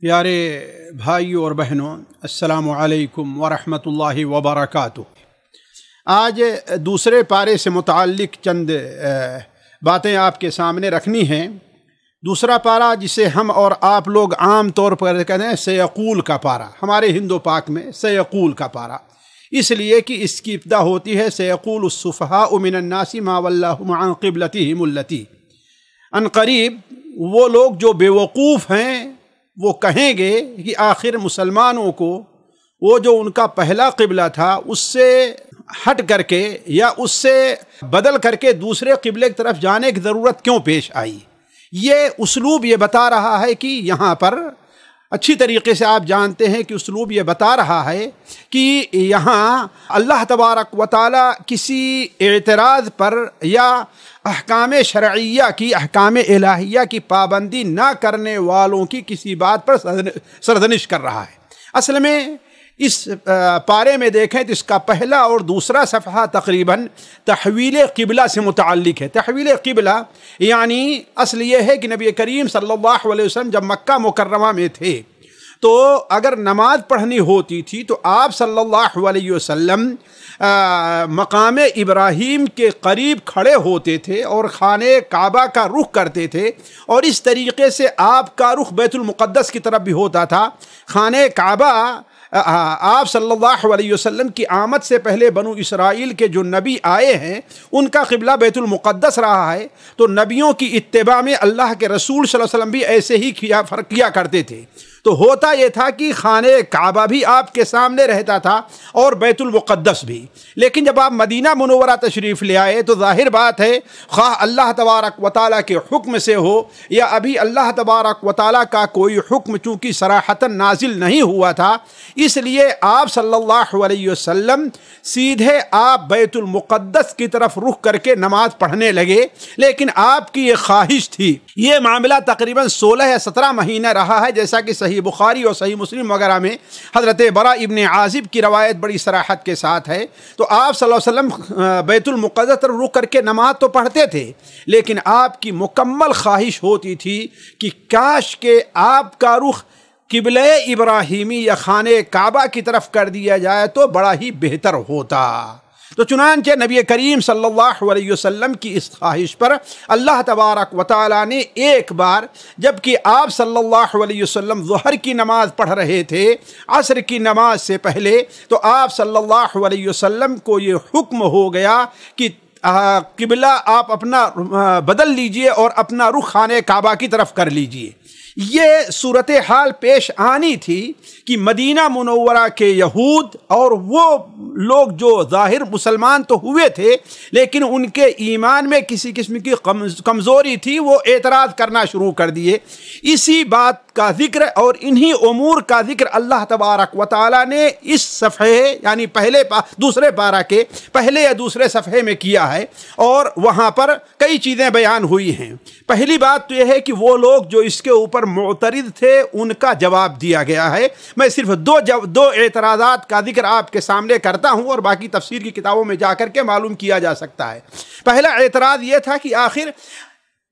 پیارے بھائیوں اور بہنوں، السلام علیکم ورحمۃ اللہ وبرکاتہ۔ آج دوسرے پارے سے متعلق چند باتیں آپ کے سامنے رکھنی ہیں۔ دوسرا پارہ جسے ہم اور آپ لوگ عام طور پر کہتے ہیں سیقول کا پارہ، ہمارے ہند و پاک میں سیقول کا پارہ، اس لیے کہ اس کی ابتدا ہوتی ہے سیقول السفہاء من الناس ما ولاہم عن قبلتہم التی۔ ان قریب وہ لوگ جو بے وقوف ہیں وہ کہیں گے کہ آخر مسلمانوں کو وہ جو ان کا پہلا قبلہ تھا اس سے ہٹ کر کے یا اس سے بدل کر کے دوسرے قبلے کی طرف جانے کی ضرورت کیوں پیش آئی۔ یہ اسلوب یہ بتا رہا ہے کہ یہاں پر اچھی طریقے سے آپ جانتے ہیں کہ اسلوب یہ بتا رہا ہے کہ یہاں اللہ تبارک و تعالی کسی اعتراض پر یا احکام شرعیہ کی، احکام الہیہ کی پابندی نہ کرنے والوں کی کسی بات پر سرزنش کر رہا ہے۔ اصل میں اس پارے میں دیکھیں تو اس کا پہلا اور دوسرا صفحہ تقریباً تحویل قبلہ سے متعلق ہے۔ تحویل قبلہ یعنی اصل یہ ہے کہ نبی کریم صلی اللہ علیہ وسلم جب مکہ مکرمہ میں تھے تو اگر نماز پڑھنی ہوتی تھی تو آپ صلی اللہ علیہ وسلم مقام ابراہیم کے قریب کھڑے ہوتے تھے اور خانہ کعبہ کا رخ کرتے تھے، اور اس طریقے سے آپ کا رخ بیت المقدس کی طرف بھی ہوتا تھا۔ خانہ کعبہ آپ صلی اللہ علیہ وسلم کی آمد سے پہلے بنو اسرائیل کے جو نبی آئے ہیں ان کا قبلہ بیت المقدس رہا ہے، تو نبیوں کی اتباع میں اللہ کے رسول صلی اللہ علیہ وسلم بھی ایسے ہی کیا کرتے تھے۔ تو ہوتا یہ تھا کہ خانہ کعبہ بھی آپ کے سامنے رہتا تھا اور بیت المقدس بھی، لیکن جب آپ مدینہ منورہ تشریف لے آئے تو ظاہر بات ہے خواہ اللہ تبارک و تعالیٰ کے حکم سے ہو یا ابھی اللہ تبارک و تعالیٰ کا کوئی حکم چونکہ صراحتاً نازل نہیں ہوا تھا، اس لیے آپ صلی اللہ علیہ وسلم سیدھے آپ بیت المقدس کی طرف رخ کر کے نماز پڑھنے لگے۔ لیکن آپ کی یہ خواہش تھی، یہ معاملہ تقریباً 16 یا 17 مہینہ رہا ہے، جیسا کہ صحیح بخاری اور صحیح مسلم وغیرہ میں حضرت براء ابن عازب کی روایت بڑی صراحت کے ساتھ ہے۔ تو آپ صلی اللہ علیہ وسلم بیت المقدس طرف رخ کر کے نماز تو پڑھتے تھے، لیکن آپ کی مکمل خواہش ہوتی تھی کہ کاش کہ آپ کا رخ قبلہ ابراہیمی یا خانہ کعبہ کی طرف کر دیا جائے تو بڑا ہی بہتر ہوتا۔ تو چنانچہ نبی کریم صلی اللہ علیہ وسلم کی اس خواہش پر اللہ تبارک و تعالیٰ نے ایک بار، جب کہ آپ صلی اللہ علیہ وسلم ظہر کی نماز پڑھ رہے تھے عصر کی نماز سے پہلے، تو آپ صلی اللہ علیہ وسلم کو یہ حکم ہو گیا کہ قبلہ آپ اپنا بدل لیجئے اور اپنا رخ خانہ کعبہ کی طرف کر لیجئے۔ یہ صورتحال پیش آنی تھی کہ مدینہ منورہ کے یہود اور وہ لوگ جو ظاہر مسلمان تو ہوئے تھے لیکن ان کے ایمان میں کسی قسم کی کمزوری تھی، وہ اعتراض کرنا شروع کر دیے۔ اسی بات کا ذکر اور انہی امور کا ذکر اللہ تبارک و تعالیٰ نے اس صفحے یعنی دوسرے پارہ کے پہلے یا دوسرے صفحے میں کیا ہے، اور وہاں پر کئی چیزیں بیان ہوئی ہیں۔ پہلی بات تو یہ ہے کہ وہ لوگ جو اس کے اوپر معترض تھے ان کا جواب دیا گیا ہے۔ میں صرف دو اعتراضات کا ذکر آپ کے سامنے کرتا ہوں اور باقی تفسیر کی کتابوں میں جا کر کے معلوم کیا جا سکتا ہے۔ پہلا اعتراض یہ تھا کہ آخر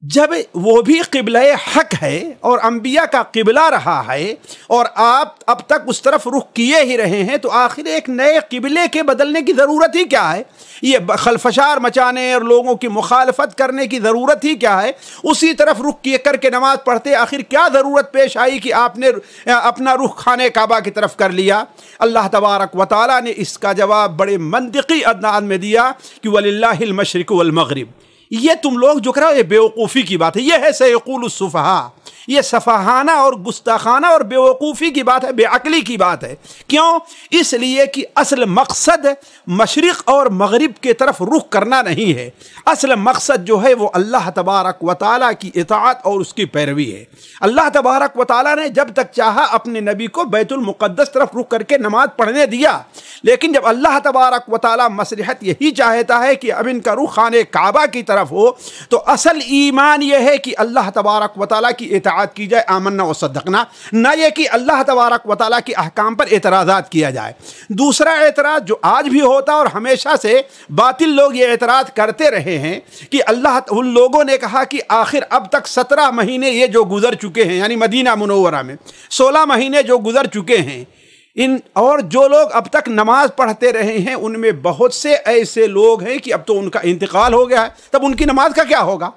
جب وہ بھی قبلہ حق ہے اور انبیاء کا قبلہ رہا ہے اور آپ اب تک اس طرف رخ کیے ہی رہے ہیں، تو آخر ایک نئے قبلے کے بدلنے کی ضرورت ہی کیا ہے؟ یہ خلفشار مچانے اور لوگوں کی مخالفت کرنے کی ضرورت ہی کیا ہے؟ اسی طرف رخ کیے کر کے نماز پڑھتے، آخر کیا ضرورت پیش آئی کہ آپ نے اپنا رخ خانہ کعبہ کی طرف کر لیا؟ اللہ تبارک و تعالیٰ نے اس کا جواب بڑے منطقی انداز میں دیا کہ وَلِلَّهِ الْمَشْرِقُ وَالْمَغْرِبُ۔ یہ تم لوگ جو کرو یہ بیوقوفی کی بات ہے، یہ ہے سیقول السفہاء، یہ سفہانہ اور گستاخانہ اور بیوقوفی کی بات ہے، بے عقلی کی بات ہے۔ کیوں؟ اس لیے کہ اصل مقصد مشرق اور مغرب کے طرف رخ کرنا نہیں ہے، اصل مقصد جو ہے وہ اللہ تبارک و تعالیٰ کی اطاعت اور اس کی پیروی ہے۔ اللہ تبارک و تعالیٰ نے جب تک چاہا اپنے نبی کو بیت المقدس طرف رخ کر کے نماز پڑھنے دیا، لیکن جب اللہ تبارک و تعالیٰ مصلحت یہی چاہتا ہے کہ اب ان کا رخ خانہ کعبہ کی طرف ہو، تو اصل ایمان یہ ہے کہ اللہ تبارک و تعالیٰ کی اطاعت اطاعت کی جائے آمنا و صدقنا، نہ یہ کہ اللہ تبارک و تعالیٰ کے احکام پر اعتراضات کیا جائے۔ دوسرا اعتراض جو آج بھی ہوتا اور ہمیشہ سے باطل لوگ یہ اعتراض کرتے رہے ہیں کہ ان لوگوں نے کہا کہ آخر اب تک 17 مہینے یہ جو گزر چکے ہیں، یعنی مدینہ منورہ میں 16 مہینے جو گزر چکے ہیں، اور جو لوگ اب تک نماز پڑھتے رہے ہیں ان میں بہت سے ایسے لوگ ہیں کہ اب تو ان کا انتقال ہو گیا ہے، تب ان کی نماز کا کیا ہوگا؟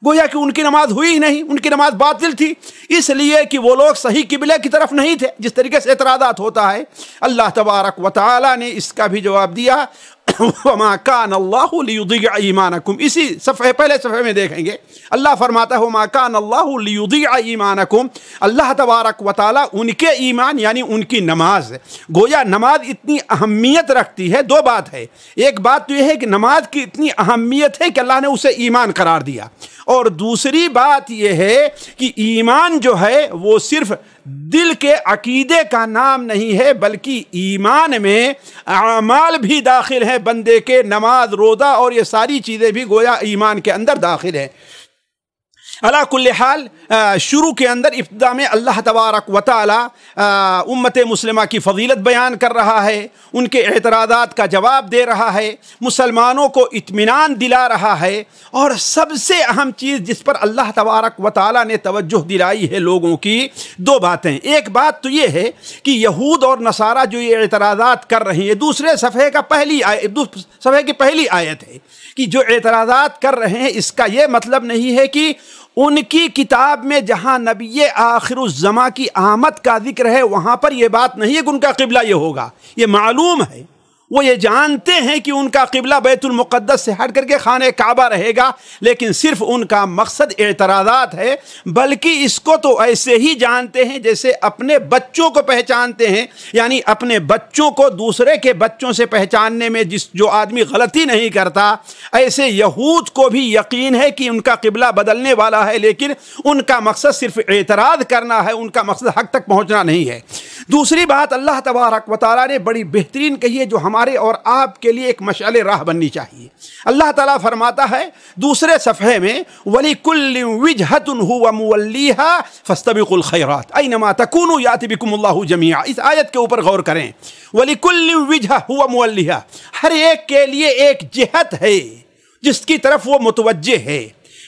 گویا کہ ان کی نماز ہوئی ہی نہیں، ان کی نماز باطل تھی، اس لیے کہ وہ لوگ صحیح قبلے کی طرف نہیں تھے، جس طریقے سے اعتراضات ہوتا ہے۔ اللہ تبارک و تعالی نے اس کا بھی جواب دیا، وَمَا كَانَ اللَّهُ لِيُضِيعَ إِيمَانَكُمْ، اسی پہلے صفحے میں دیکھیں گے اللہ فرماتا ہے وَمَا كَانَ اللَّهُ لِيُضِيعَ إِيمَانَكُمْ، اللہ تبارک و تعالی ان کے ایمان یعنی ان کی نماز، گویا نماز اتنی اہمیت رکھتی ہے۔ دو بات ہے، ایک بات تو یہ ہے کہ نماز کی اتنی اہمیت ہے کہ اللہ نے اسے ایمان قرار دیا، اور دوسری بات یہ ہے کہ ایمان جو ہے وہ صرف دل کے عقیدے کا نام نہیں ہے، بلکہ ایمان میں اعمال بھی داخل ہیں بندے کے، نماز، روزہ اور یہ ساری چیزیں بھی گویا ایمان کے اندر داخل ہیں۔ علا کل حال شروع کے اندر ابتدا میں اللہ تبارک و تعالی امت مسلمہ کی فضیلت بیان کر رہا ہے، ان کے اعتراضات کا جواب دے رہا ہے، مسلمانوں کو اطمینان دلا رہا ہے، اور سب سے اہم چیز جس پر اللہ تبارک و تعالی نے توجہ دلائی ہے لوگوں کی، دو باتیں۔ ایک بات تو یہ ہے کہ یہود اور نصارہ جو یہ اعتراضات کر رہے ہیں، دوسرے صفحے کی پہلی آیت ہے کہ جو اعتراضات کر رہے ہیں اس کا یہ مطلب نہیں ہے کہ ان کی کتاب میں جہاں نبی آخر الزماں کی آمد کا ذکر ہے وہاں پر یہ بات نہیں ہے کہ ان کا قبلہ یہ ہوگا، یہ معلوم ہے، وہ یہ جانتے ہیں کہ ان کا قبلہ بیت المقدس سے ہٹ کر کے خانہ کعبہ رہے گا، لیکن صرف ان کا مقصد اعتراضات ہے، بلکہ اس کو تو ایسے ہی جانتے ہیں جیسے اپنے بچوں کو پہچانتے ہیں، یعنی اپنے بچوں کو دوسرے کے بچوں سے پہچاننے میں جو آدمی غلطی نہیں کرتا، ایسے یہود کو بھی یقین ہے کہ ان کا قبلہ بدلنے والا ہے، لیکن ان کا مقصد صرف اعتراض کرنا ہے، ان کا مقصد حق تک پہنچنا نہیں ہے۔ دوسری بات اللہ تبارک و تعالیٰ نے بڑی بہترین کہی ہے جو ہمارے اور آپ کے لیے ایک مشعل راہ بننی چاہیے۔ اللہ تعالیٰ فرماتا ہے دوسرے صفحے میں وَلِكُلِّ وِجْهَةٌ هُوَ مُوَلِّيهَا فَاسْتَبِقُوا الْخَيْرَاتِ أَيْنَمَا تَكُونُوا يَأْتِ بِكُمُ اللَّهُ جَمِيعًا۔ اس آیت کے اوپر غور کریں، وَلِكُلِّ وِجْهَةٌ هُوَ مُوَلِّيهَا، ہر ایک کے لیے ایک جہت ہے جس کی طرف وہ متوجہ ہے۔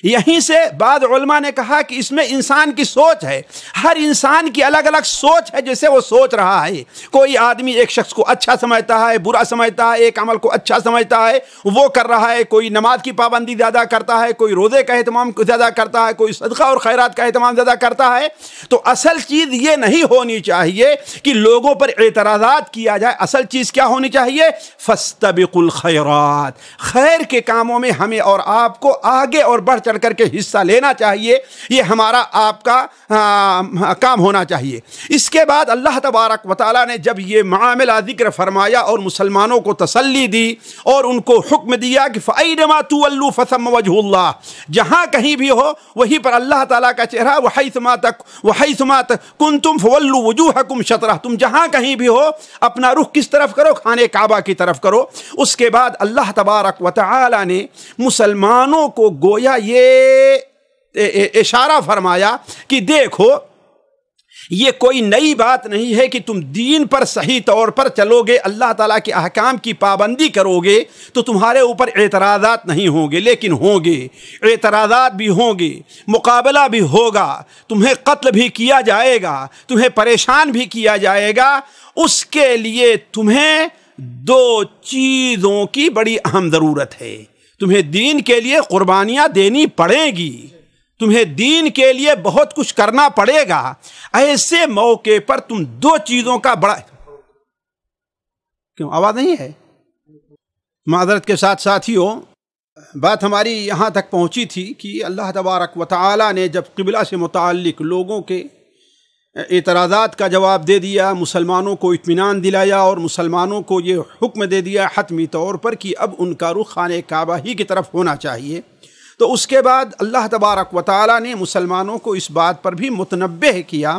یہیں سے بعض علماء نے کہا کہ اس میں انسان کی سوچ ہے، ہر انسان کی الگ الگ سوچ ہے جیسے وہ سوچ رہا ہے۔ کوئی آدمی ایک شخص کو اچھا سمجھتا ہے، برا سمجھتا ہے، ایک عمل کو اچھا سمجھتا ہے وہ کر رہا ہے، کوئی نماز کی پابندی زیادہ کرتا ہے، کوئی روزے کا اہتمام زیادہ کرتا ہے، کوئی صدقہ اور خیرات کا اہتمام زیادہ کرتا ہے۔ تو اصل چیز یہ نہیں ہونی چاہیے کہ لوگوں پر اعتراضات کیا جائے، اصل چیز کیا ہونی چاہیے؟ فاستبقوا الخیرات، خیر کے کاموں میں ہمیں اور آپ کو آگے اور بڑھ چڑھ کر کے حصہ لینا چاہیے، یہ ہمارا آپ کا کام ہونا چاہیے۔ اس کے بعد اللہ تبارک و تعالیٰ نے جب یہ معاملہ ذکر فرمایا اور مسلمانوں کو تسلی دی اور ان کو حکم دیا کہ فَأَيْنَمَا تُوَلُّوا فَثَمَّ وَجْهُ اللَّهِ، جہاں کہیں بھی ہو وہیں پر اللہ تعالیٰ کا چہرہ، وَحَيْثُمَا كُنْتُمْ فَوَلُّوا وُجُوهَكُمْ شَطْرَهُ، تم جہاں کہیں بھی ہو اپنا رخ کس طرف کرو؟ خانہ کعبہ کی طرف کرو۔ اس کے بعد اللہ تبارک و تعالیٰ نے مسلمانوں کو گویا یہ اشارہ فرمایا کہ دیکھو یہ کوئی نئی بات نہیں ہے کہ تم دین پر صحیح طور پر چلو گے، اللہ تعالیٰ کے احکام کی پابندی کرو گے تو تمہارے اوپر اعتراضات نہیں ہوں گے، لیکن ہوں گے، اعتراضات بھی ہوں گے، مقابلہ بھی ہوگا، تمہیں قتل بھی کیا جائے گا، تمہیں پریشان بھی کیا جائے گا۔ اس کے لیے تمہیں دو چیزوں کی بڑی اہم ضرورت ہے، تمہیں دین کے لیے قربانیاں دینی پڑیں گی، تمہیں دین کے لیے بہت کچھ کرنا پڑے گا۔ ایسے موقع پر تم دو چیزوں کا بڑا کیوں آواز نہیں ہے؟ معذرت کے ساتھ ساتھیوں، بات ہماری یہاں تک پہنچی تھی کہ اللہ تبارک و تعالی نے جب قبلہ سے متعلق لوگوں کے اعتراضات کا جواب دے دیا، مسلمانوں کو اطمینان دلایا اور مسلمانوں کو یہ حکم دے دیا حتمی طور پر کہ اب ان کا رخ خانہ کعبہ ہی کی طرف ہونا چاہیے، تو اس کے بعد اللہ تبارک و تعالی نے مسلمانوں کو اس بات پر بھی متنبہ کیا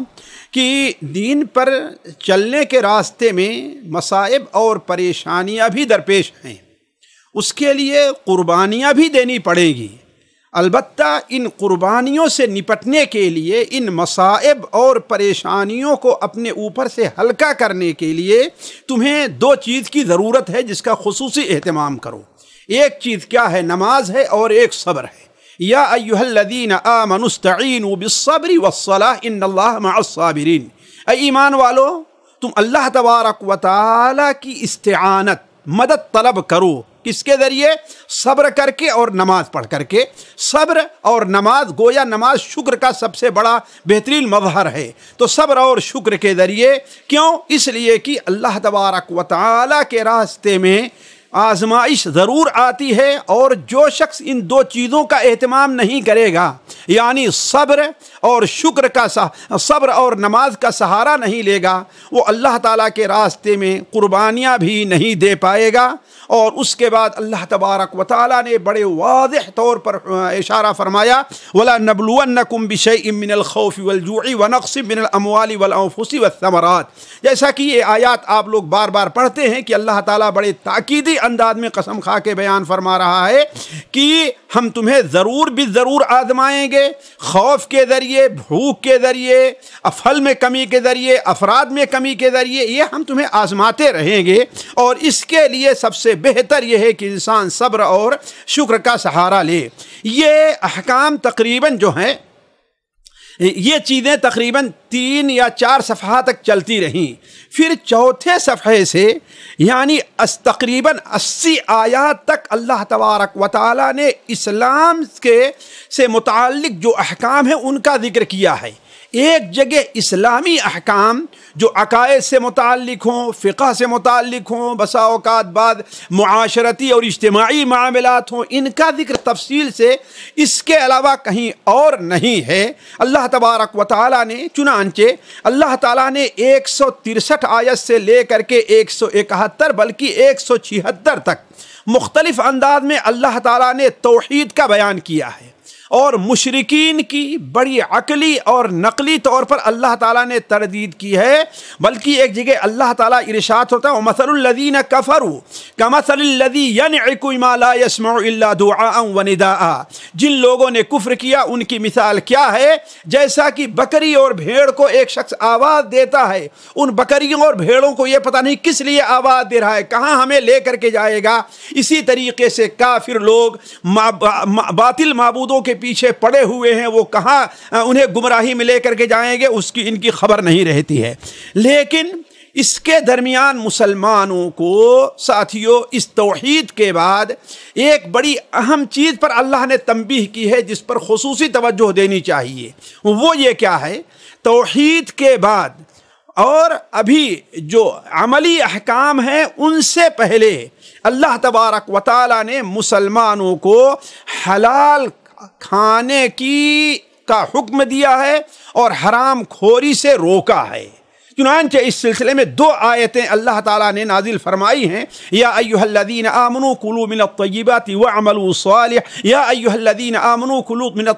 کہ دین پر چلنے کے راستے میں مصائب اور پریشانیاں بھی درپیش ہیں، اس کے لیے قربانیاں بھی دینی پڑیں گی۔ البتہ ان قربانیوں سے نپٹنے کے لیے، ان مصائب اور پریشانیوں کو اپنے اوپر سے ہلکا کرنے کے لیے تمہیں دو چیز کی ضرورت ہے جس کا خصوصی اہتمام کرو۔ ایک چیز کیا ہے؟ نماز ہے، اور ایک صبر ہے۔ یا ایھا الذین آمنوا استعینوا بالصبر والصلاۃ ان اللہ مع الصابرین۔ اے ایمان والو، تم اللہ تبارک و تعالی کی استعانت، مدد طلب کرو۔ کس کے ذریعے؟ صبر کر کے اور نماز پڑھ کر کے۔ صبر اور نماز، گویا نماز شکر کا سب سے بڑا بہترین مظہر ہے، تو صبر اور شکر کے ذریعے۔ کیوں؟ اس لیے کہ اللہ تبارک و تعالی کے راستے میں آزمائش ضرور آتی ہے، اور جو شخص ان دو چیزوں کا اہتمام نہیں کرے گا، یعنی صبر اور شکر کا صبر اور نماز کا سہارا نہیں لے گا، وہ اللہ تعالیٰ کے راستے میں قربانیاں بھی نہیں دے پائے گا۔ اور اس کے بعد اللہ تبارک و تعالیٰ نے بڑے واضح طور پر اشارہ فرمایا، وَلَنَبْلُوَنَّكُمْ بِشَيْءٍ مِّنَ الْخَوْفِ وَالْجُوعِ وَنَقْصٍ مِّنَ الْأَمْوَالِ وَالْأَنفُسِ وَالثَّمَرَاتِ۔ جیسا کہ یہ آیات آپ لوگ بار بار پڑھتے ہیں کہ اللہ تعالیٰ بڑے تاکیدی انداز میں قسم کھا کے بیان فرما رہا ہے کہ ہم تمہیں ضرور بھی ضرور آزمائیں گے، خوف کے ذریعے، بھوک کے ذریعے، پھل میں کمی کے ذریعے، افراد میں کمی کے ذریعے، یہ ہم تمہیں آزماتے رہیں گے۔ اور اس کے لیے سب سے بہتر یہ ہے کہ انسان صبر اور شکر کا سہارا لے۔ یہ احکام تقریباً جو ہیں، یہ چیزیں تقریباً 3 یا 4 صفحہ تک چلتی رہیں۔ پھر چوتھے صفحے سے یعنی تقریباً 80 آیات تک اللہ تبارک و تعالیٰ نے اسلام سے متعلق جو احکام ہیں ان کا ذکر کیا ہے۔ ایک جگہ اسلامی احکام جو عقائد سے متعلق ہوں، فقہ سے متعلق ہوں، بسا اوقات بعد معاشرتی اور اجتماعی معاملات ہوں، ان کا ذکر تفصیل سے اس کے علاوہ کہیں اور نہیں ہے۔ اللہ تبارک و تعالیٰ نے، چنانچہ اللہ تعالیٰ نے 163 آیت سے لے کر کے 171 بلکہ 176 تک مختلف انداز میں اللہ تعالیٰ نے توحید کا بیان کیا ہے، اور مشرکین کی بڑی عقلی اور نقلی طور پر اللہ تعالیٰ نے تردید کی ہے۔ بلکہ ایک جگہ اللہ تعالیٰ ارشاد ہوتا ہے، وَمَثَلُ الَّذِينَ كَفَرُوا كَمَثَلِ الَّذِي يَنْعِقُ مَا لَا يَسْمَعُ إِلَّا دُعَاءً وَنِدَاءً۔ جن لوگوں نے کفر کیا ان کی مثال کیا ہے؟ جیسا کہ بکری اور بھیڑ کو ایک شخص آواز دیتا ہے، ان بکریوں اور بھیڑوں کو یہ پتہ نہیں کس لیے آواز دے رہا ہے، کہاں ہمیں لے کر کے جائے گا۔ اسی طریقے سے کافر لوگ باطل معبودوں کے پیچھے پڑے ہوئے ہیں، وہ کہاں انہیں گمراہی میں لے کر کے جائیں گے ان کی خبر نہیں رہتی ہے۔ لیکن اس کے درمیان مسلمانوں کو ساتھیوں اس توحید کے بعد ایک بڑی اہم چیز پر اللہ نے تنبیہ کی ہے جس پر خصوصی توجہ دینی چاہیے۔ وہ یہ کیا ہے؟ توحید کے بعد اور ابھی جو عملی احکام ہیں ان سے پہلے اللہ تبارک و تعالیٰ نے مسلمانوں کو حلال کھانے کا حکم دیا ہے اور حرام خوری سے روکا ہے۔ چنانچہ اس سلسلے میں 2 آیتیں اللہ تعالیٰ نے نازل فرمائی ہیں، یا ایھا الذین آمنوا کلوا من الطیبات واعملوا صالحا، یا ایھا الذین آمنوا کلوا من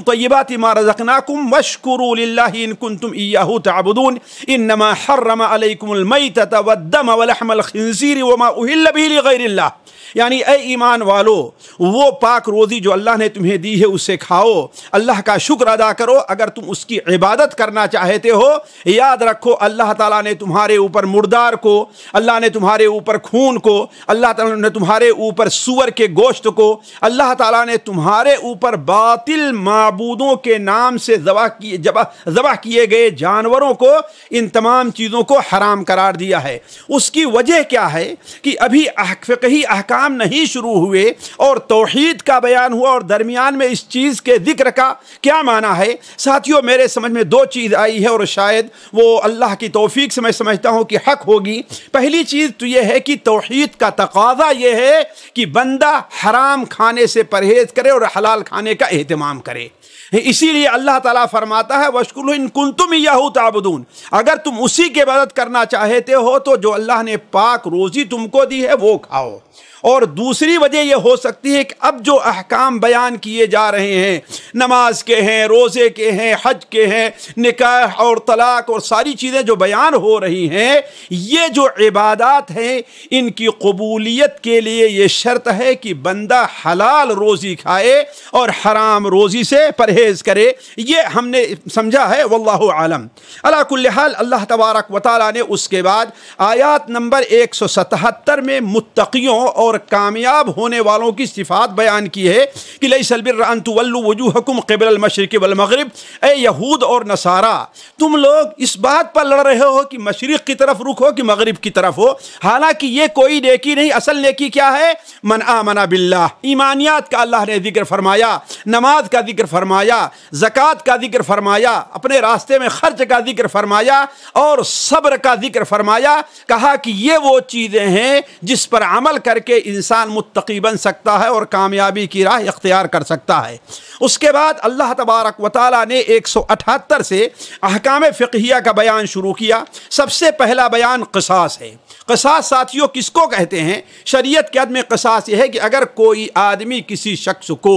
طیبات ما رزقناکم واشکروا للہ ان کنتم ایاہ تعبدون انما حرم علیکم المیتۃ والدم ولحم الخنزیر وما اہل بہ لغیر اللہ۔ یعنی اے ایمان والو، وہ پاک روزی جو اللہ نے تمہیں دی ہے اسے کھاؤ، اللہ کا شکر ادا کرو۔ اگر تم اس کی عبادت کرنا چاہتے ہو، یاد رکھو اللہ تعالیٰ نے تمہارے اوپر مردار کو، اللہ نے تمہارے اوپر خون کو، اللہ تعالیٰ نے تمہارے اوپر سور کے گوشت کو، اللہ تعالیٰ نے تمہارے اوپر باطل معبودوں کے نام سے ذبح کیے گئے جانوروں کو، ان تمام چیزوں کو حرام قرار دیا ہے۔ اس کی وجہ کیا ہے کہ ابھی فقہی احکام نہیں شروع ہوئے اور توحید کا بیان ہوا، اور درمیان میں اس چیز کے ذکر کا کیا معنی ہے؟ ساتھیوں میرے سمجھ میں 2 چیز آئی ہے، اور شاید وہ اللہ کی توفیق سے میں سمجھتا ہوں کہ حق ہوگی۔ پہلی چیز تو یہ ہے کہ توحید کا تقاضا یہ ہے کہ بندہ حرام کھانے سے پرہیز کرے اور حلال کھانے کا اہتمام کرے۔ اسی لیے اللہ تعالیٰ فرماتا ہے وَاشْكُرُوا إِن كُنتُمْ إِيَّاهُ تَعْبُدُونَ، اگر تم اسی کی عبادت کرنا چاہتے ہو تو جو اللہ نے پاک روزی تم کو دی ہے وہ کھاؤ۔ اور دوسری وجہ یہ ہو سکتی ہے کہ اب جو احکام بیان کیے جا رہے ہیں، نماز کے ہیں، روزے کے ہیں، حج کے ہیں، نکاح اور طلاق اور ساری چیزیں جو بیان ہو رہی ہیں، یہ جو عبادات ہیں ان کی قبولیت کے لیے یہ شرط ہے کہ بندہ حلال روزی کھائے اور حرام روزی سے پرہیز کرے۔ یہ ہم نے سمجھا ہے، واللہ عالم۔ علی کل حال اللہ تبارک و تعالیٰ نے اس کے بعد آیات نمبر 177 میں متقیوں اور کامیاب ہونے والوں کی صفات بیان کی ہے کہ لیس البر ان تولوا وجوہکم قبل المشرق والمغرب، اے یہود اور نصارہ تم لوگ اس بات پر لڑ رہے ہو کہ مشرق کی طرف رخ ہو کہ مغرب کی طرف ہو، حالانکہ یہ کوئی نیکی نہیں۔ اصل نیکی کیا ہے؟ من آمن باللہ، ایمانیات کا اللہ نے ذکر فرمایا، نماز کا ذکر فرمایا، زکوٰۃ کا ذکر فرمایا، اپنے راستے میں خرچ کا ذکر فرمایا اور صبر کا ذکر فرمایا۔ کہا کہ یہ وہ چیزیں ہیں جس پر عمل کر کے انسان متقی بن سکتا ہے اور کامیابی کی راہ اختیار کر سکتا ہے۔ اس کے بعد اللہ تبارک و تعالیٰ نے 178 سے احکام فقہیہ کا بیان شروع کیا۔ سب سے پہلا بیان قصاص ہے۔ قصاص ساتھیوں کس کو کہتے ہیں؟ شریعت کے عدم قصاص یہ ہے کہ اگر کوئی آدمی کسی شخص کو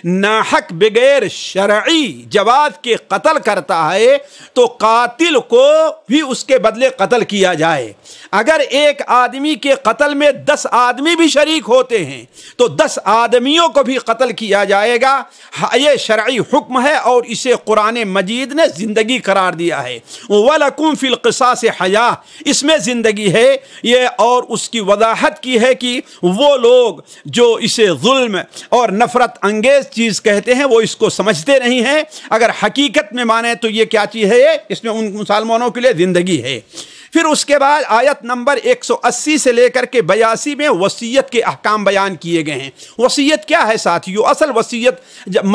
ناحق بغیر شرعی جواز کے قتل کرتا ہے تو قاتل کو بھی اس کے بدلے قتل کیا جائے۔ اگر ایک آدمی کے قتل میں 10 آدمی بھی شریک ہوتے ہیں تو 10 آدمیوں کو بھی قتل کیا جائے گا۔ یہ شرعی حکم ہے اور اسے قرآن مجید نے زندگی قرار دیا ہے۔ وَلَكُمْ فِي الْقِصَاصِ حَيَاةٌ، اس میں زندگی ہے۔ یہ اور اس کی وضاحت کی ہے کہ وہ لوگ جو اسے ظلم اور نفرت انگیز چیز کہتے ہیں وہ اس کو سمجھتے نہیں ہیں۔ اگر حقیقت میں مانیں تو یہ کیا چیز ہے؟ اس میں ان مسلمانوں کے لیے زندگی ہے۔ پھر اس کے بعد آیت نمبر 180 سے لے کر کے 82 میں وصیت کے احکام بیان کیے گئے ہیں۔ وصیت کیا ہے ساتھیو؟ اصل وصیت جب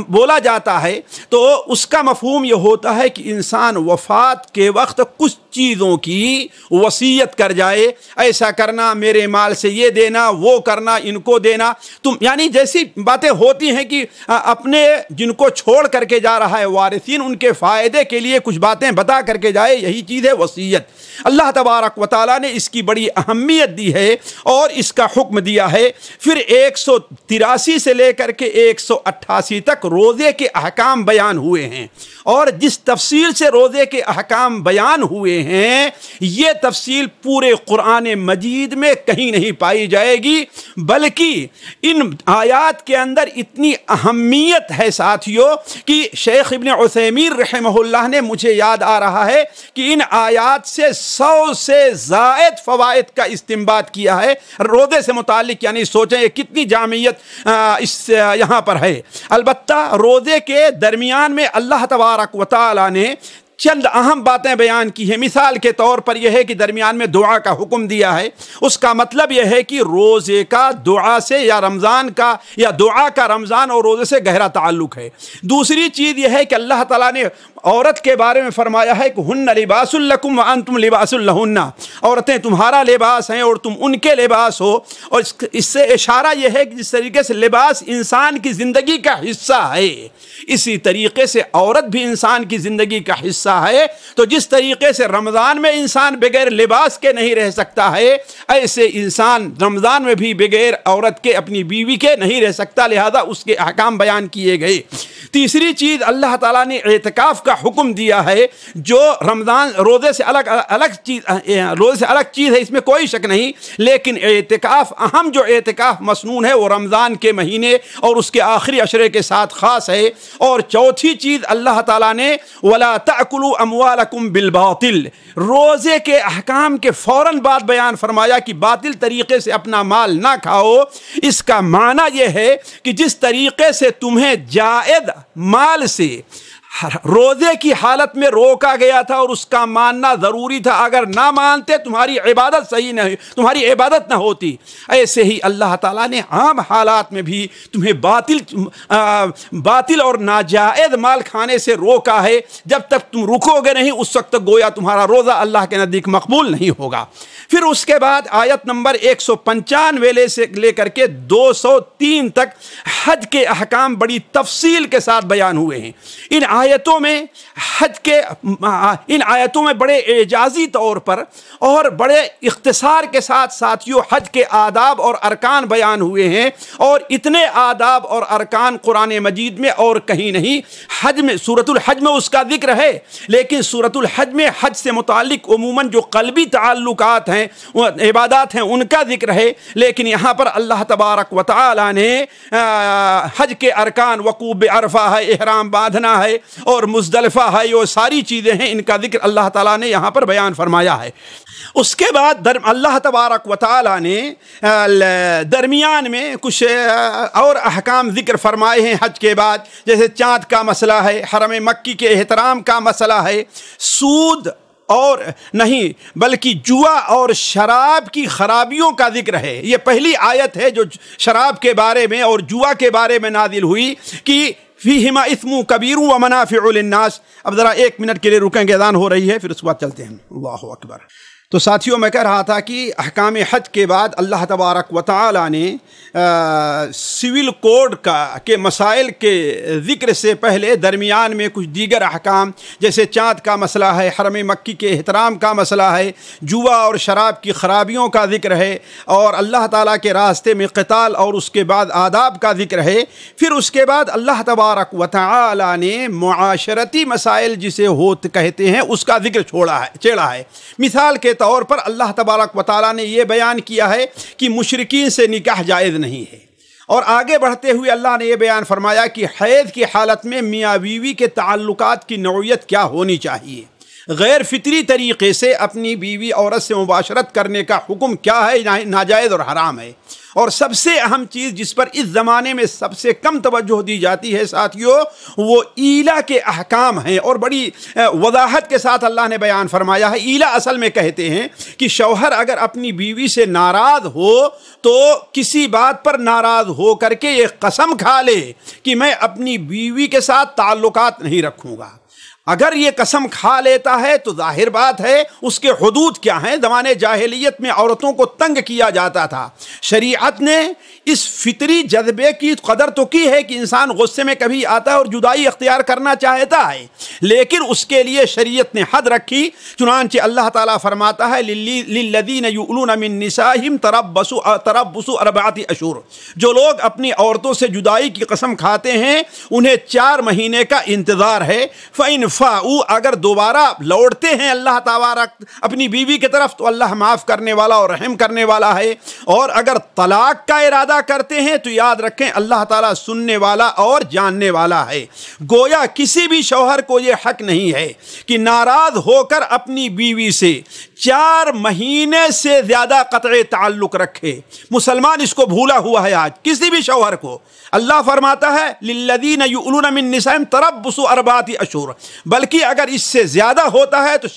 بولا جاتا ہے تو اس کا مفہوم یہ ہوتا ہے کہ انسان وفات کے وقت کچھ چیزوں کی وصیت کر جائے، ایسا کرنا، میرے مال سے یہ دینا، وہ کرنا، ان کو دینا، تم یعنی جیسی باتیں ہوتی ہیں کہ اپنے جن کو چھوڑ کر کے جا رہا ہے وارثین ان کے فائدے کے لیے کچھ باتیں بتا کر کے جائے، یہی چیز ہے وصیت۔ اللہ تبارک و تعالیٰ نے اس کی بڑی اہمیت دی ہے اور اس کا حکم دیا ہے۔ پھر 183 سے لے کر کے 188 تک روزے کے احکام بیان ہوئے ہیں، اور جس تفصیل سے روزے کے احکام بیان ہوئے ہیں یہ تفصیل پورے قرآن مجید میں کہیں نہیں پائی جائے گی، بلکہ ان آیات کے اندر اتنی اہمیت ہے ساتھیو کہ شیخ ابن عثیمین رحمہ اللہ نے، مجھے یاد آ رہا ہے کہ ان آیات سے 100 سے زائد فوائد کا استنباط کیا ہے روزے سے متعلق، یعنی سوچیں کتنی جامعیت اس یہاں پر ہے۔ البتہ روزے کے درمیان میں اللہ تبارک و تعالی نے چند اہم باتیں بیان کی ہیں۔ مثال کے طور پر یہ ہے کہ درمیان میں دعا کا حکم دیا ہے۔ اس کا مطلب یہ ہے کہ روزے کا دعا سے یا رمضان کا یا دعا کا رمضان اور روزے سے گہرا تعلق ہے۔ دوسری چیز یہ ہے کہ اللہ تعالیٰ نے عورت کے بارے میں فرمایا ہے کہ ہن لباس لکم وانتم لباس لہن، عورتیں تمہارا لباس ہیں اور تم ان کے لباس ہو۔ اور اس سے اشارہ یہ ہے کہ جس طریقے سے لباس انسان کی زندگی کا حصہ ہے، اسی طریقے سے عورت بھی انسان کی زندگی کا حصہ ہے۔ تو جس طریقے سے رمضان میں انسان بغیر لباس کے نہیں رہ سکتا ہے، ایسے انسان رمضان میں بھی بغیر عورت کے، اپنی بیوی کے نہیں رہ سکتا، لہذا اس کے احکام بیان کیے گئے۔ تیسری چیز اللہ تعالیٰ نے اعتکاف کا حکم دیا ہے، جو رمضان روزے سے الگ چیز ہے، اس میں کوئی شک نہیں، لیکن اعتکاف اہم جو اعتکاف مسنون ہے وہ رمضان کے مہینے اور اس کے آخری عشرے کے ساتھ خاص ہے۔ اور چوتھی چیز اللہ تعالیٰ نے وَلَا تَأْكُلُوا أَمْوَالَكُمْ بِالْبَاطِلِ، روزے کے احکام کے فوراً بعد بیان فرمایا کہ باطل طریقے سے اپنا مال نہ کھاؤ۔ اس کا معنی یہ ہے کہ جس طریقے سے تمہیں جائز مال سے روزے کی حالت میں روکا گیا تھا اور اس کا ماننا ضروری تھا، اگر نہ مانتے تمہاری عبادت صحیح نہ، تمہاری عبادت نہ ہوتی، ایسے ہی اللہ تعالیٰ نے عام حالات میں بھی تمہیں باطل اور ناجائز مال کھانے سے روکا ہے۔ جب تک تم رکو گے نہیں اس وقت تک گویا تمہارا روزہ اللہ کے نزدیک مقبول نہیں ہوگا۔ پھر اس کے بعد آیت نمبر 195 سے لے کر کے 203 تک حج کے احکام بڑی تفصیل کے ساتھ بیان ہوئے ہیں۔ ان آیتوں میں حج کے ان آیتوں میں بڑے اعجازی طور پر اور بڑے اختصار کے ساتھ ساتھیوں حج کے آداب اور ارکان بیان ہوئے ہیں، اور اتنے آداب اور ارکان قرآن مجید میں اور کہیں نہیں۔ حج میں سورۃ الحج میں اس کا ذکر ہے، لیکن سورۃ الحج میں حج سے متعلق عموماً جو قلبی تعلقات ہیں، عبادات ہیں، ان کا ذکر ہے، لیکن یہاں پر اللہ تبارک و تعالی نے حج کے ارکان، وقوف عرفہ ہے، احرام باندھنا ہے، اور مزدلفہ ہے، یہ ساری چیزیں ہیں، ان کا ذکر اللہ تعالیٰ نے یہاں پر بیان فرمایا ہے۔ اس کے بعد اللہ تبارک و تعالیٰ نے درمیان میں کچھ اور احکام ذکر فرمائے ہیں حج کے بعد، جیسے چاند کا مسئلہ ہے، حرم مکی کے احترام کا مسئلہ ہے، سود اور نہیں بلکہ جوا اور شراب کی خرابیوں کا ذکر ہے۔ یہ پہلی آیت ہے جو شراب کے بارے میں اور جوا کے بارے میں نازل ہوئی کہ فیہما اثم کبیر و منافع للناس۔ اب ذرا 1 منٹ کے لیے رکیں گے، اذان ہو رہی ہے، پھر اس کے بعد چلتے ہیں۔ اللہ اکبر۔ تو ساتھیوں میں کہہ رہا تھا کہ احکام حج کے بعد اللہ تبارک و تعالی نے سول کوڈ کے مسائل کے ذکر سے پہلے درمیان میں کچھ دیگر احکام، جیسے چاند کا مسئلہ ہے، حرم مکی کے احترام کا مسئلہ ہے، جوا اور شراب کی خرابیوں کا ذکر ہے، اور اللہ تعالیٰ کے راستے میں قتال اور اس کے بعد آداب کا ذکر ہے۔ پھر اس کے بعد اللہ تبارک و تعالی نے معاشرتی مسائل جسے کہتے ہیں اس کا ذکر چھیڑا ہے۔ مثال کے طور پر اللہ تبارک و تعالیٰ نے یہ بیان کیا ہے کہ مشرکین سے نکاح جائز نہیں ہے، اور آگے بڑھتے ہوئے اللہ نے یہ بیان فرمایا کہ حیض کی حالت میں میاں بیوی کے تعلقات کی نوعیت کیا ہونی چاہیے، غیر فطری طریقے سے اپنی بیوی عورت سے مباشرت کرنے کا حکم کیا ہے، ناجائز اور حرام ہے۔ اور سب سے اہم چیز جس پر اس زمانے میں سب سے کم توجہ دی جاتی ہے ساتھیوں، وہ ایلا کے احکام ہیں، اور بڑی وضاحت کے ساتھ اللہ نے بیان فرمایا ہے۔ ایلا اصل میں کہتے ہیں کہ شوہر اگر اپنی بیوی سے ناراض ہو تو کسی بات پر ناراض ہو کر کے یہ قسم کھا لے کہ میں اپنی بیوی کے ساتھ تعلقات نہیں رکھوں گا۔ اگر یہ قسم کھا لیتا ہے تو ظاہر بات ہے اس کے حدود کیا ہیں۔ زمانے جاہلیت میں عورتوں کو تنگ کیا جاتا تھا، شریعت نے اس فطری جذبے کی قدر تو کی ہے کہ انسان غصے میں کبھی آتا ہے اور جدائی اختیار کرنا چاہتا ہے، لیکن اس کے لیے شریعت نے حد رکھی۔ چنانچہ اللہ تعالیٰ فرماتا ہے للذین یؤلون من نسائہم تربص 4 اشہر، جو لوگ اپنی عورتوں سے جدائی کی قسم کھاتے ہیں انہیں 4 مہینے کا انتظار ہے۔ فإن فاؤوا، اگر دوبارہ لوٹتے ہیں اللہ تبارک اپنی بیوی کی طرف تو اللہ معاف کرنے والا اور رحم کرنے والا ہے، اور اگر طلاق کا ارادہ کرتے ہیں تو یاد رکھیں اللہ تعالیٰ سننے والا اور جاننے والا ہے۔ گویا کسی بھی شوہر کو یہ حق نہیں ہے کہ ناراض ہو کر اپنی بیوی سے 4 مہینے سے زیادہ قطع تعلق رکھے۔ مسلمان اس کو بھولا ہوا ہے آج، کسی بھی شوہر کو۔ اللہ فرماتا ہے للذین یؤلون من نسائہم تربص 4 اشہر، بلکہ اگر اس سے زیادہ ہوتا ہے تو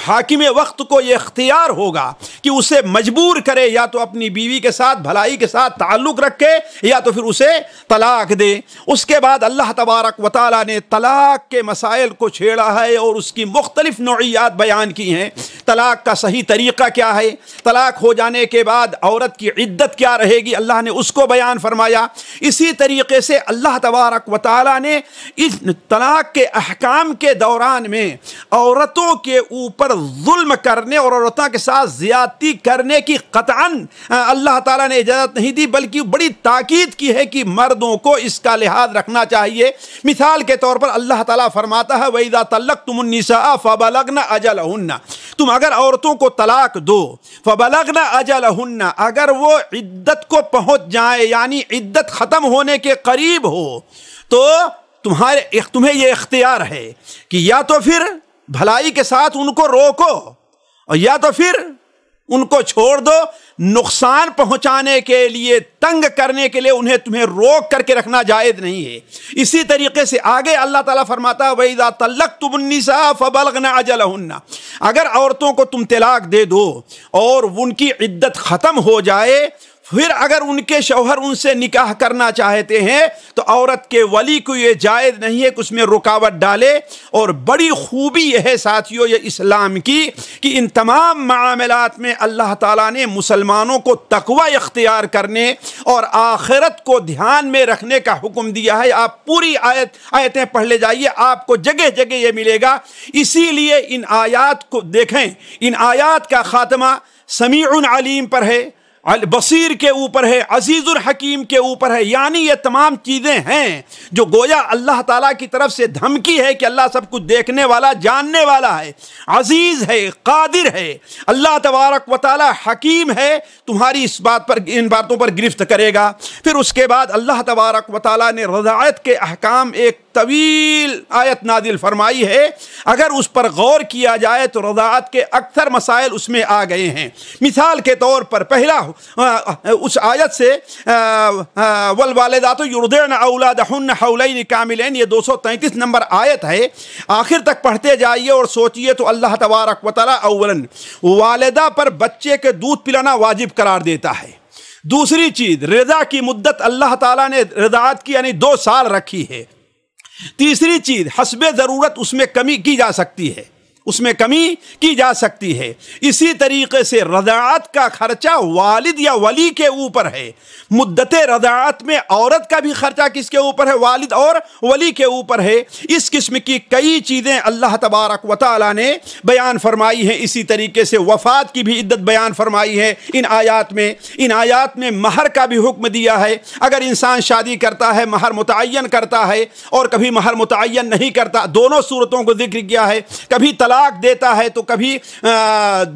حاکم وقت کو یہ اختیار ہوگا کہ اسے مجبور کرے، یا تو اپنی بیوی کے ساتھ بھلائی کے ساتھ تعلق رکھے یا تو پھر اسے طلاق دے۔ اس کے بعد اللہ تبارک و تعالیٰ نے طلاق کے مسائل کو چھیڑا ہے اور اس کی مختلف نوعیات بیان کی ہیں۔ طلاق کا صحیح طریقہ کیا ہے، طلاق ہو جانے کے بعد عورت کی عدت کیا رہے گی، اللہ نے اس کو بیان فرمایا۔ اسی طریقے سے اللہ تبارک و تعالیٰ نے اس طلاق کے احکام کے دوران میں عورتوں کے اوپر ظلم کرنے اور عورتوں کے ساتھ زیادتی کرنے کی قطعاً اللہ تعالیٰ نے اجازت نہیں دی، بلکہ بڑی تاکید کی ہے کہ مردوں کو اس کا لحاظ رکھنا چاہیے۔ مثال کے طور پر اللہ تعالیٰ فرماتا ہے وَإِذَا طَلَّقْتُمُ النِّسَاءَ فَبَلَغْنَ أَجَلَهُنَّ، تم اگر عورتوں کو طلاق دو، فَبَلَغْنَ أَجَلَهُنَّ، اگر وہ عدت کو پہنچ جائے یعنی عدت ختم ہونے کے قریب ہو، تو تمہیں یہ اختیار ہے کہ یا تو پھر بھلائی کے ساتھ ان کو روکو اور یا تو پھر ان کو چھوڑ دو۔ نقصان پہنچانے کے لیے، تنگ کرنے کے لیے تمہیں روک کر کے رکھنا جائز نہیں ہے۔ اسی طریقے سے آگے اللہ تعالیٰ فرماتا ہے وَإِذَا طَلَّقْتُمُ النِّسَاءَ فَبَلَغْنَ أَجَلَهُنَّ، اگر عورتوں کو تم طلاق دے دو اور ان کی عدت ختم ہو جائے، پھر اگر ان کے شوہر ان سے نکاح کرنا چاہتے ہیں تو عورت کے ولی کو یہ جائز نہیں ہے کہ اس میں رکاوٹ ڈالے. اور بڑی خوبی یہ ہے ساتھیو یہ اسلام کی کہ ان تمام معاملات میں اللہ تعالیٰ نے مسلمانوں کو تقوی اختیار کرنے اور آخرت کو دھیان میں رکھنے کا حکم دیا ہے. آپ پوری آیتیں پڑھ لے جائیے، آپ کو جگہ جگہ یہ ملے گا. اسی لیے ان آیات کو دیکھیں، ان آیات کا خاتمہ سمیع علیم پر ہے، بصیر کے اوپر ہے، عزیز الحکیم کے اوپر ہے. یعنی یہ تمام چیزیں ہیں جو گویا اللہ تعالیٰ کی طرف سے دھمکی ہے کہ اللہ سب کچھ دیکھنے والا، جاننے والا ہے، عزیز ہے، قادر ہے. اللہ تبارک و تعالیٰ حکیم ہے، تمہاری اس بات پر، ان باتوں پر گرفت کرے گا. پھر اس کے بعد اللہ تبارک و تعالیٰ نے رضاعت کے احکام ایک طویل آیت نازل فرمائی ہے. اگر اس پر غور کیا جائے تو رضاعت کے اکثر مسائل اس میں آ گئے ہیں. مثال کے طور پر پہلا اس آیت سے والوالدات یرضعن اولادہن حولین کاملین، یہ 233 نمبر آیت ہے. آخر تک پڑھتے جائیے اور سوچئے تو اللہ تبارک و تعالی اولاً والدہ پر بچے کے دودھ پلانا واجب قرار دیتا ہے. دوسری چیز، رضا کی مدت اللہ تعالیٰ نے رضاعت کی یعنی 2 سال رکھی ہے. تیسری چیز، حسب ضرورت اس میں کمی کی جا سکتی ہے، اس میں کمی کی جا سکتی ہے. اسی طریقے سے رضاعت کا خرچہ والد یا ولی کے اوپر ہے. مدت رضاعت میں عورت کا بھی خرچہ کس کے اوپر ہے؟ والد اور ولی کے اوپر ہے. اس قسم کی کئی چیزیں اللہ تبارک و تعالی نے بیان فرمائی ہیں. اسی طریقے سے وفات کی بھی عدت بیان فرمائی ہے ان آیات میں. ان آیات میں مہر کا بھی حکم دیا ہے. اگر انسان شادی کرتا ہے مہر متعین کرتا ہے اور کبھی مہر متعین نہیں کرتا، دونوں صورتوں کو ذکر کیا ہے. کبھی طلاق دیتا ہے تو کبھی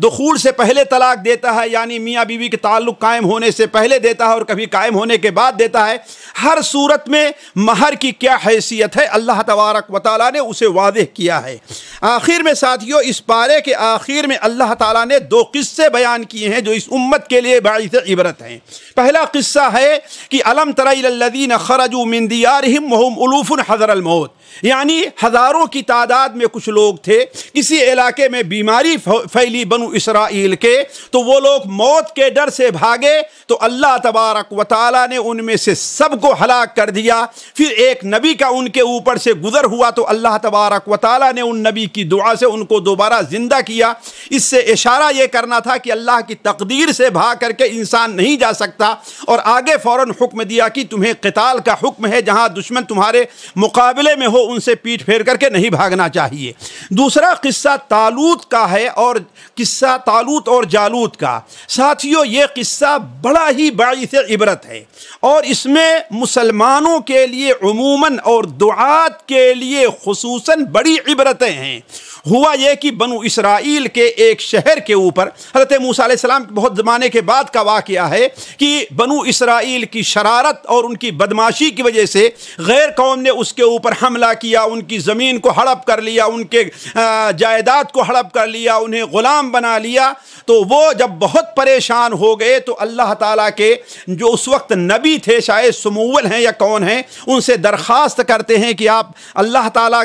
دخول سے پہلے طلاق دیتا ہے، یعنی میاں بیوی کے تعلق قائم ہونے سے پہلے دیتا ہے اور کبھی قائم ہونے کے بعد دیتا ہے. ہر صورت میں مہر کی کیا حیثیت ہے اللہ تبارک و تعالیٰ نے اسے واضح کیا ہے. آخر میں ساتھیو اس پارے کے آخر میں اللہ تعالیٰ نے 2 قصے بیان کیے ہیں جو اس امت کے لیے باعث عبرت ہیں. پہلا قصہ ہے کہ الم تر الی الذین خرجوا من دیارہم وہم الوف حذر الموت، یعنی ہزاروں کی تعداد میں کچھ لوگ تھے، کسی علاقے میں بیماری پھیلی بنو اسرائیل کے، تو وہ لوگ موت کے ڈر سے بھاگے تو اللہ تبارک و تعالیٰ نے ان میں سے سب کو ہلاک کر دیا. پھر ایک نبی کا ان کے اوپر سے گزر ہوا تو اللہ تبارک و تعالیٰ نے ان نبی کی دعا سے ان کو دوبارہ زندہ کیا. اس سے اشارہ یہ کرنا تھا کہ اللہ کی تقدیر سے بھاگ کر کے انسان نہیں جا سکتا. اور آگے فوراً حکم دیا کہ تمہیں قتال کا حکم ہے، جہاں دشمن تمہارے مقابلے میں ہو ان سے پیٹ پھیر کر کے نہیں بھاگنا چاہیے. دوسرا قصہ طالوت کا ہے، اور قصہ طالوت اور جالوت کا. ساتھیو یہ قصہ بڑا ہی باعث عبرت ہے اور اس میں مسلمانوں کے لیے عموماً اور دعات کے لیے خصوصاً بڑی عبرتیں ہیں. ہوا یہ کہ بنو اسرائیل کے ایک شہر کے اوپر حضرت موسیٰ علیہ السلام بہت زمانے کے بعد کا واقعہ ہے کہ بنو اسرائیل کی شرارت اور ان کی بدماشی کی وجہ سے غیر قوم نے اس کے اوپر حملہ کیا، ان کی زمین کو ہڑپ کر لیا، ان کے جائیداد کو ہڑپ کر لیا، انہیں غلام بنا لیا. تو وہ جب بہت پریشان ہو گئے تو اللہ تعالیٰ کے جو اس وقت نبی تھے، شاید سمول ہیں یا کون ہیں، ان سے درخواست کرتے ہیں کہ آپ اللہ تعالیٰ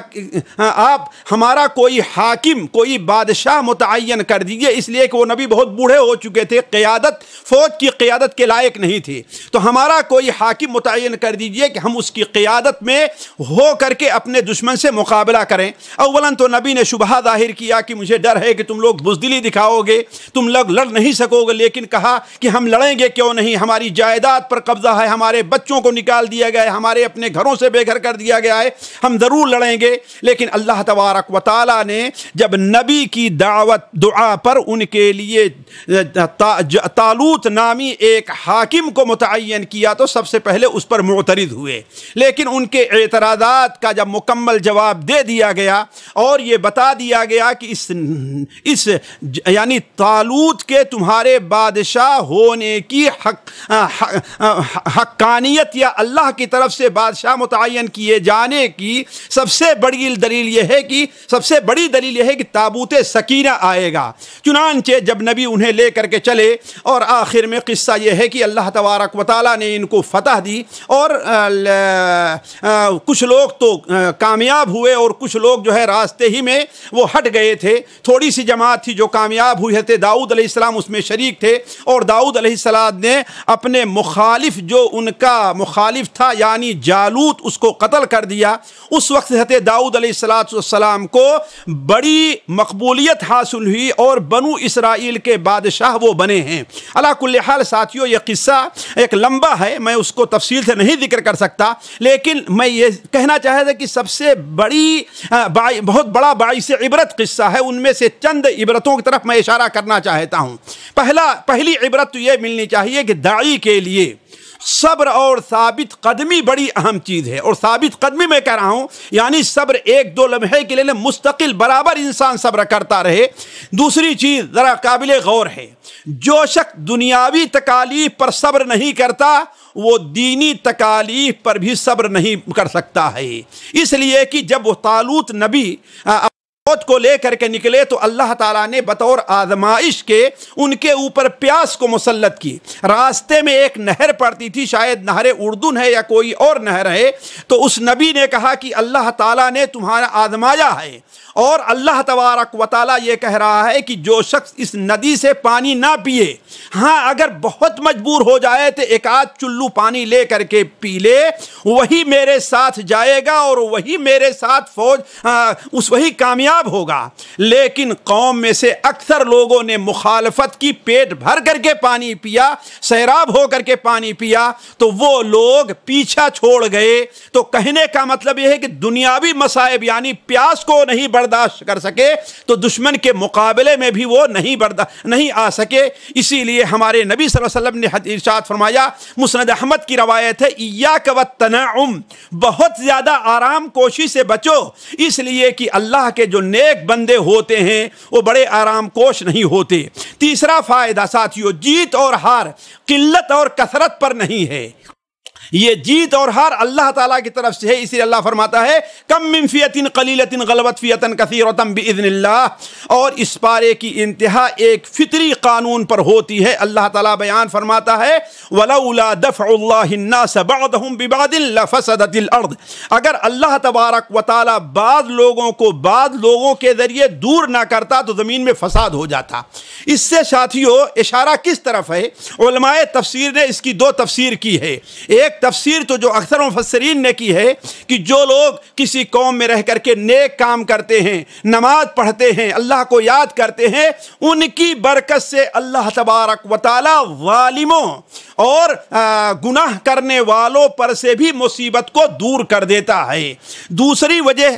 آپ ہمارا کوئی حاکم، کوئی بادشاہ متعین کر دیجئے. اس لیے کہ وہ نبی بہت بوڑھے ہو چکے تھے، قیادت، فوج کی قیادت کے لائق نہیں تھے. تو ہمارا کوئی حاکم متعین کر دیجئے کہ ہم اس کی قیادت میں ہو کر کے اپنے دشمن سے مقابلہ کریں. اولاً تو نبی نے شبہ ظاہر کیا کہ مجھے ڈر ہے کہ تم لوگ بزدلی دکھاؤ گے، تم لوگ لڑ نہیں سکو گے. لیکن کہا کہ ہم لڑیں گے کیوں نہیں، ہماری جائیداد پر قبضہ ہے، ہمارے بچوں کو نکال دیا گیا ہے، ہمارے اپنے گھروں سے بے گھر کر دیا گیا ہے، ہم ضرور لڑیں گے. لیکن اللہ تبارک و تعالیٰ نے جب نبی کی دعوت دعا پر ان کے لیے طالوت نامی ایک حاکم کو متعین کیا تو سب سے پہلے اس پر معترض ہوئے. لیکن ان کے اعتراضات کا جب مکمل جواب دے دیا گیا اور یہ بتا دیا گیا کہ اس یعنی طالوت کے تمہارے بادشاہ ہونے کی حقانیت یا اللہ کی طرف سے بادشاہ متعین کیے جانے کی سب سے بڑی دلیل یہ ہے کہ سب سے بڑی دلیل یہ ہے کہ تابوت سکینہ آئے گا۔ چنانچہ جب نبی انہیں لے کر کے چلے اور آخر میں قصہ یہ ہے کہ اللہ تبارک و تعالیٰ نے ان کو فتح دی، اور کچھ لوگ تو کامیاب ہوئے اور کچھ لوگ جو ہے راستے ہی میں وہ ہٹ گئے تھے۔ تھوڑی سی جماعت تھی جو کامیاب ہوئے تھے، داؤد علیہ السلام اس میں شریک تھے، اور داؤد علیہ السلام نے اپنے مخالف جو ان کا مخالف تھا یعنی جالوت، اس کو قتل کر دیا۔ اس وقت حضرت داؤد علیہ السلام کو بڑی مقبولیت حاصل ہوئی اور بنو اسرائیل کے بادشاہ وہ بنے ہیں۔ علی کل حال ساتھیوں، یہ قصہ ایک لمبا ہے، میں اس کو تفصیل سے نہیں ذکر کر سکتا، لیکن میں یہ کہنا چاہتا تھا کہ سب سے بڑی بہت بڑا باعث عبرت قصہ ہے۔ ان میں سے چند عبرتوں کی طرف میں اشارہ کرنا چاہتا ہوں۔ پہلی عبرت تو یہ ملنی چاہیے کہ داعی کے لیے صبر اور ثابت قدمی بڑی اہم چیز ہے، اور ثابت قدمی میں کہہ رہا ہوں یعنی صبر ایک دو لمحے کے لیے مستقل برابر انسان صبر کرتا رہے۔ دوسری چیز ذرا قابل غور ہے، جو شخص دنیاوی تکالیف پر صبر نہیں کرتا وہ دینی تکالیف پر بھی صبر نہیں کر سکتا ہے۔ اس لیے کہ جب وہ طالوت نبی موت کو لے کر کے نکلے تو اللہ تعالیٰ نے بطور آزمائش کے ان کے اوپر پیاس کو مسلط کی۔ راستے میں ایک نہر پڑتی تھی، شاید نہر اردن ہے یا کوئی اور نہر ہے، تو اس نبی نے کہا کہ اللہ تعالیٰ نے تمہارا آزمایا ہے، اور اللہ تبارک و تعالیٰ یہ کہہ رہا ہے کہ جو شخص اس ندی سے پانی نہ پیے، ہاں اگر بہت مجبور ہو جائے تو ایک آدھ چلو پانی لے کر کے پی لے، وہی میرے ساتھ جائے گا اور وہی میرے ساتھ وہی کامیاب ہوگا۔ لیکن قوم میں سے اکثر لوگوں نے مخالفت کی، پیٹ بھر کر کے پانی پیا، سیراب ہو کر کے پانی پیا، تو وہ لوگ پیچھا چھوڑ گئے۔ تو کہنے کا مطلب یہ ہے کہ دنیاوی مصائب یعنی پیاس کو نہیں برداشت کر سکے تو دشمن کے مقابلے میں بھی وہ نہیں آ سکے۔ اسی لیے ہمارے نبی صلی اللہ علیہ وسلم نے ارشاد فرمایا، مسند احمد کی روایت ہے، ایاک والتنعم، بہت زیادہ آرام کوشی سے بچو، اس لیے کہ اللہ کے جو نیک بندے ہوتے ہیں وہ بڑے آرام کوش نہیں ہوتے۔ تیسرا فائدہ ساتھیو، جیت اور ہار قلت اور کثرت پر نہیں ہے، یہ جیت اور ہار اللہ تعالیٰ کی طرف سے ہے۔ اسی لیے اللہ فرماتا ہے کم من فیۃ قلیلۃ غلبت فیۃ کثیرۃ باذن اللہ، اور اس پارے کی انتہا ایک فطری قانون پر ہوتی ہے۔ اللہ تعالیٰ بیان فرماتا ہے ولولا دفع اللہ الناس بعضهم ببعض لفسدت الارض، اگر اللہ تبارک و تعالیٰ بعض لوگوں کو بعض لوگوں کے ذریعے دور نہ کرتا تو زمین میں فساد ہو جاتا۔ اس سے ساتھیو اشارہ کس طرف ہے؟ علماء تفسیر نے اس کی دو تفسیر کی ہے۔ ایک تفسیر تو جو اکثر مفسرین نے کی ہے کہ جو لوگ کسی قوم میں رہ کر کے نیک کام کرتے ہیں، نماز پڑھتے ہیں، اللہ کو یاد کرتے ہیں، ان کی برکت سے اللہ تبارک و تعالی ظالموں اور گناہ کرنے والوں پر سے بھی مصیبت کو دور کر دیتا ہے۔ دوسری وجہ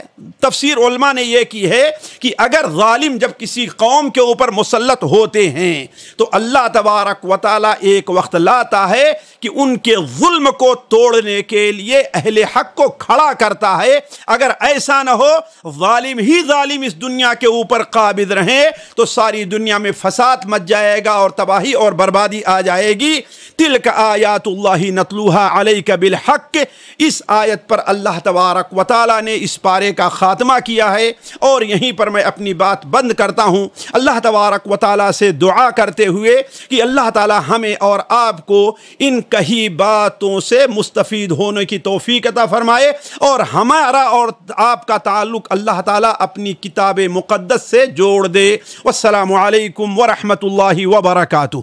تفسیر علماء نے یہ کی ہے کہ اگر ظالم جب کسی قوم کے اوپر مسلط ہوتے ہیں تو اللہ تبارک و تعالی ایک وقت لاتا ہے کہ ان کے ظلم کو توڑنے کے لیے اہل حق کو کھڑا کرتا ہے۔ اگر ایسا نہ ہو، ظالم ہی ظالم اس دنیا کے اوپر قابض رہیں تو ساری دنیا میں فساد مچ جائے گا اور تباہی اور بربادی آ جائے گی۔ تلک آیات اللہ نتلوها علیک بالحق، اس آیت پر اللہ تبارک و تعالی نے اس پارے کا خاتمہ کیا ہے، اور یہیں پر میں اپنی بات بند کرتا ہوں، اللہ تبارک و تعالی سے دعا کرتے ہوئے کہ اللہ تعالی ہمیں اور آپ کو ان کہی باتوں سے مستفید ہونے کی توفیق عطا فرمائے، اور ہمارا اور آپ کا تعلق اللہ تعالی اپنی کتاب مقدس سے جوڑ دے۔ والسلام علیکم ورحمۃ اللہ وبرکاتہ۔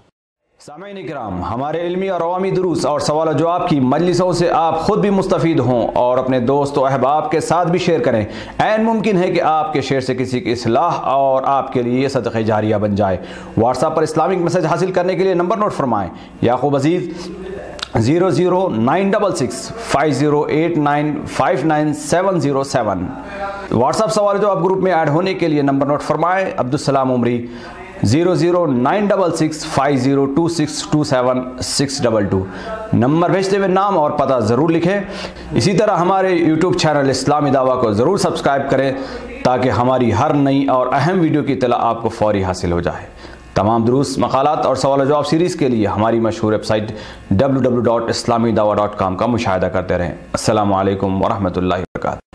سامعین کرام، ہمارے علمی اور عوامی دروس اور سوال و جواب کی مجلسوں سے آپ خود بھی مستفید ہوں اور اپنے دوست و احباب کے ساتھ بھی شیئر کریں۔ عین ممکن ہے کہ آپ کے شیئر سے کسی کی اصلاح اور آپ کے لیے صدقہ جاریہ بن جائے۔ واٹس ایپ پر اسلامک میسج حاصل کرنے کے لیے نمبر نوٹ فرمائیں: یعقوب عزیز 00966 5089 59707۔ واٹس ایپ سوال جو آپ گروپ میں ایڈ ہونے کے لیے نمبر نوٹ فرمائیں: عبدالسلام عمری 00966 502627 622۔ نمبر بھیجتے ہوئے نام اور پتہ ضرور لکھیں۔ اسی طرح ہمارے یوٹیوب چینل اسلامی دعویٰ کو ضرور سبسکرائب کریں تاکہ ہماری ہر نئی اور اہم ویڈیو کی اطلاع آپ کو فوری حاصل ہو جائے۔ تمام دروس، مقالات اور سوال و جواب سیریز کے لیے ہماری مشہور ویب سائٹ www.islamidawah.com کا مشاہدہ کرتے رہیں۔ السلام علیکم ورحمۃ اللہ وبرکاتہ۔